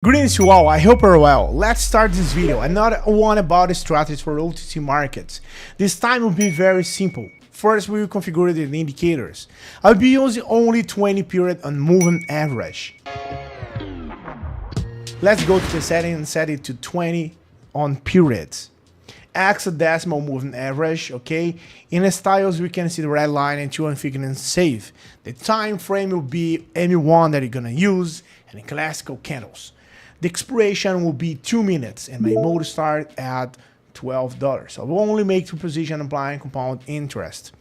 Greetings to all, I hope you're well. Let's start this video. Another one about the strategies for OTC markets. This time will be very simple. First, we will configure the indicators. I'll be using only 20 period on moving average. Let's go to the setting and set it to 20 on periods. Hexadecimal moving average, okay? In the styles, we can see the red line and two configure and save. The time frame will be any one that you're gonna use, and the classical candles. The expiration will be 2 minutes and my mode start at $12. So I will only make two positions applying compound interest.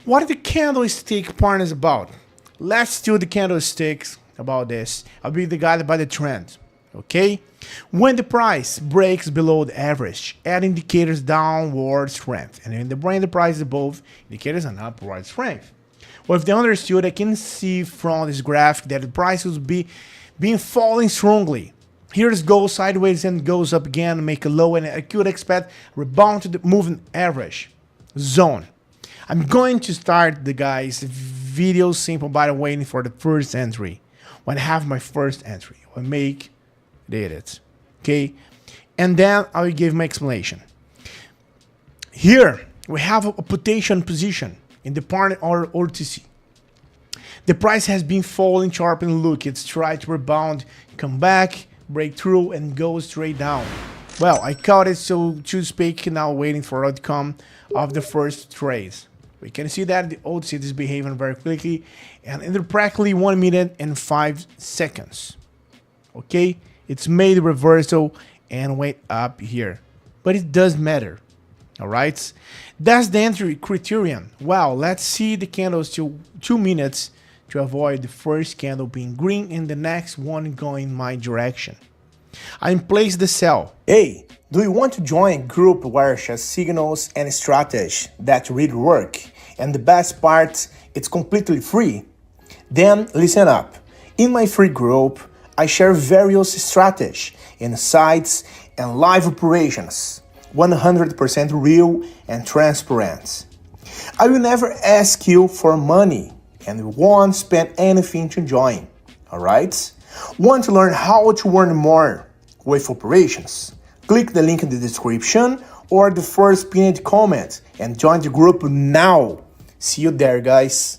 What are the candlestick partners about? Let's do the candlesticks about this. I'll be guided by the trend. Okay? When the price breaks below the average, add indicators downward strength. And when the price is above, indicators an upward strength. Well, if they understood, I can see from this graphic that the price will be falling strongly. Here it goes sideways and goes up again, make a low, and I could expect rebound to the moving average zone. I'm going to start the guys video simple by waiting for the first entry. When I have my first entry, I make the edits, okay, and then I will give my explanation. Here we have a potential position in the partner or OTC. The price has been falling sharply. Look, it's tried to rebound, come back, break through and go straight down. Well, I caught it, so to speak, now waiting for outcome of the first trades. We can see that the OTC is behaving very quickly and in practically 1 minute and 5 seconds. Okay, it's made a reversal and went up here, but it does matter. All right, that's the entry criterion. Well, let's see the candles to 2 minutes to avoid the first candle being green and the next one going my direction. I place the sell. Hey, do you want to join a group where share signals and strategies that really work? And the best part, it's completely free. Then listen up. In my free group, I share various strategies, insights, and live operations. 100% real and transparent. I will never ask you for money and we won't spend anything to join, alright? Want to learn how to earn more with operations? Click the link in the description or the first pinned comment and join the group now. See you there, guys.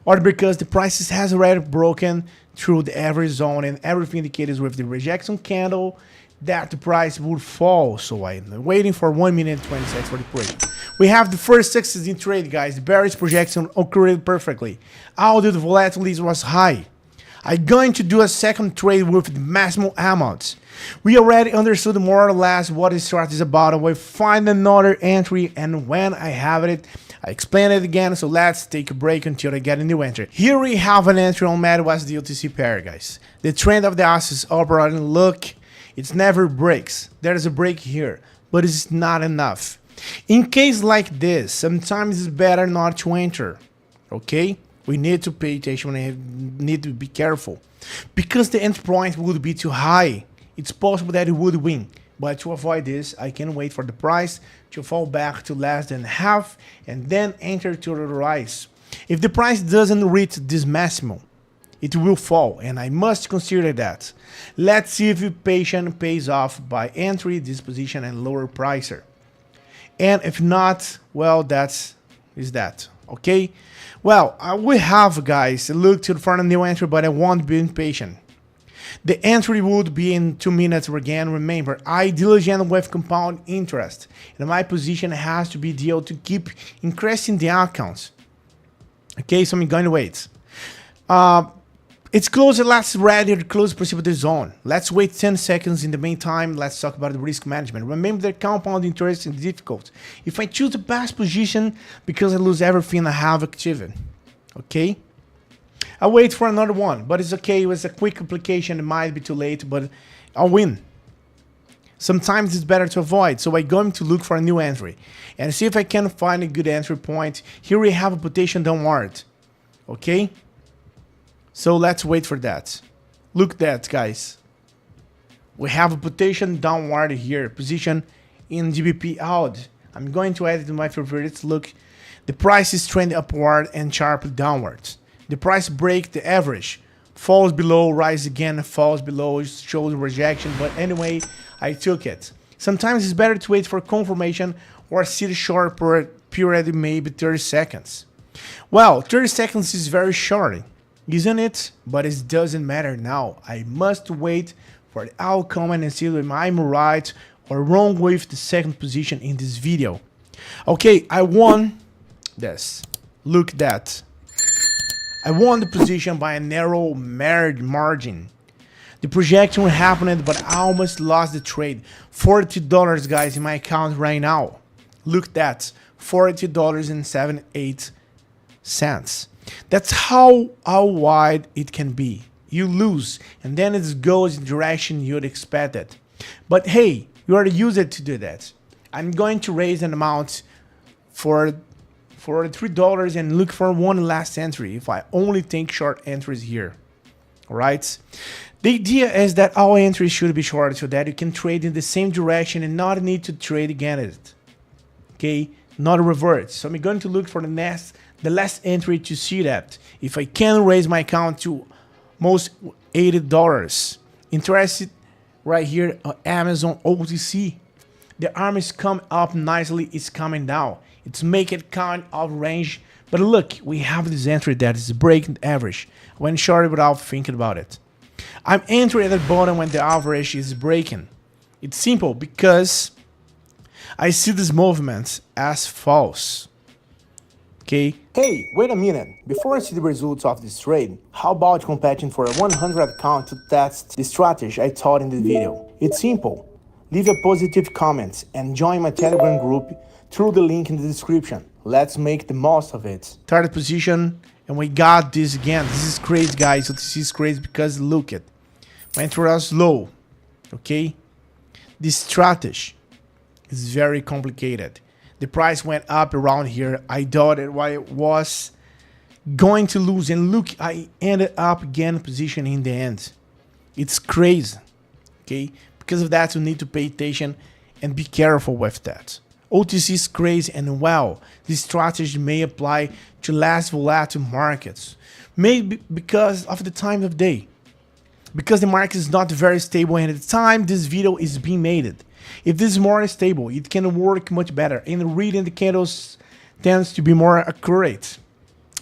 Or because the prices has already broken through the average zone and everything indicates with the rejection candle that the price would fall. So I'm waiting for 1 minute and 20 seconds for the trade. We have the first success in trade, guys. The bearish projection occurred perfectly. Although the volatility was high. I'm going to do a second trade with the maximum amount. We already understood more or less what this chart is about. I will find another entry and when I have it, I explain it again. So let's take a break until I get a new entry. Here we have an entry on Midwest DLTC pair, guys. The trend of the asset is operating. Look, it never breaks. There is a break here, but it's not enough. In case like this, sometimes it's better not to enter. Okay? We need to pay attention and need to be careful. Because the entry point would be too high, it's possible that it would win. But to avoid this, I can wait for the price to fall back to less than half and then enter to the rise. If the price doesn't reach this maximum, it will fall, and I must consider that. Let's see if patience pays off by entry this position and lower pricer. And if not, well, that, okay? Well, we have, guys, look to find a new entry, but I won't be impatient. The entry would be in 2 minutes again. Remember, I diligent with compound interest, and my position has to be deal to keep increasing the accounts. Okay, so I'm going to wait. It's closed. Let's ready to close precipitous zone. Let's wait 10 seconds. In the meantime, let's talk about the risk management. Remember that compound interest is difficult. If I choose the best position because I lose everything I have active, okay? I'll wait for another one, but it's okay. It was a quick application. It might be too late, but I'll win. Sometimes it's better to avoid, so I'm going to look for a new entry and see if I can find a good entry point. Here we have a potential downward, okay? So let's wait for that. Look at that, guys. We have a potential downward here, position in GBP out. I'm going to add it to my favorites. Look, the price is trending upward and sharply downwards. The price break the average, falls below, rise again, falls below, shows rejection, but anyway, I took it. Sometimes it's better to wait for confirmation or see the short period, maybe 30 seconds. Well, 30 seconds is very short, isn't it? But it doesn't matter now. I must wait for the outcome and see if I'm right or wrong with the second position in this video. Okay, I won this. Look at that. I won the position by a narrow margin. The projection happened, but I almost lost the trade. $42, guys, in my account right now. Look at that. $42.78. That's how wide it can be. You lose, and then it goes in the direction you'd expect it. But hey, you already used it to do that. I'm going to raise an amount for $3 and look for one last entry if I only take short entries here. Alright? The idea is that all entries should be short so that you can trade in the same direction and not need to trade against it. Okay? Not revert. So I'm going to look for the last entry to see that. If I can raise my account to most $80. Interested right here on Amazon OTC. The arm is coming up nicely, it's coming down. It's making kind of range. But look, we have this entry that is breaking the average. I went short without thinking about it. I'm entering at the bottom when the average is breaking. It's simple because I see this movement as false. Okay. Hey, wait a minute. Before I see the results of this trade, how about competing for a 100 account to test the strategy I taught in the video? It's simple. Leave a positive comment and join my Telegram group through the link in the description. Let's make the most of it. Third position, and we got this again. This is crazy, guys. So this is crazy because look at went through us low. Okay, this strategy is very complicated. The price went up around here. I thought it was going to lose, and look, I ended up again position in the end. It's crazy. Okay, because of that, you need to pay attention and be careful with that. OTC is crazy, and well, this strategy may apply to less volatile markets. Maybe because of the time of day. Because the market is not very stable, and at the time this video is being made. If this is more stable, it can work much better, and reading the candles tends to be more accurate.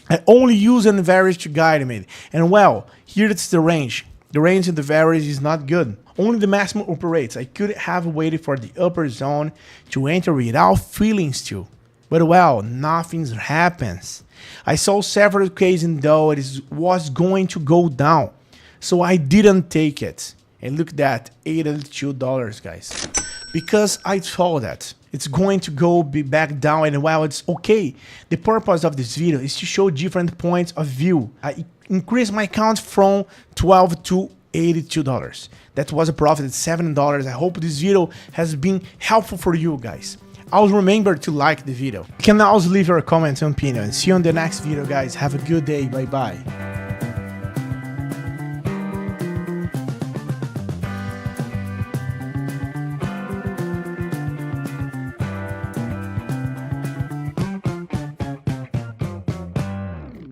I only use an average to guide me, and well, here it's the range. The range in the average is not good. Only the maximum operates. I could have waited for the upper zone to enter without feelings to. But well, nothing happens. I saw several cases though it was going to go down. So I didn't take it. And look at that, $82, guys. Because I thought that it's going to be back down, and well, it's okay. The purpose of this video is to show different points of view. I increased my account from $12 to $82. That was a profit at $7. I hope this video has been helpful for you guys. Always remember to like the video. You can also leave your comments and opinions. See you on the next video, guys. Have a good day. Bye bye.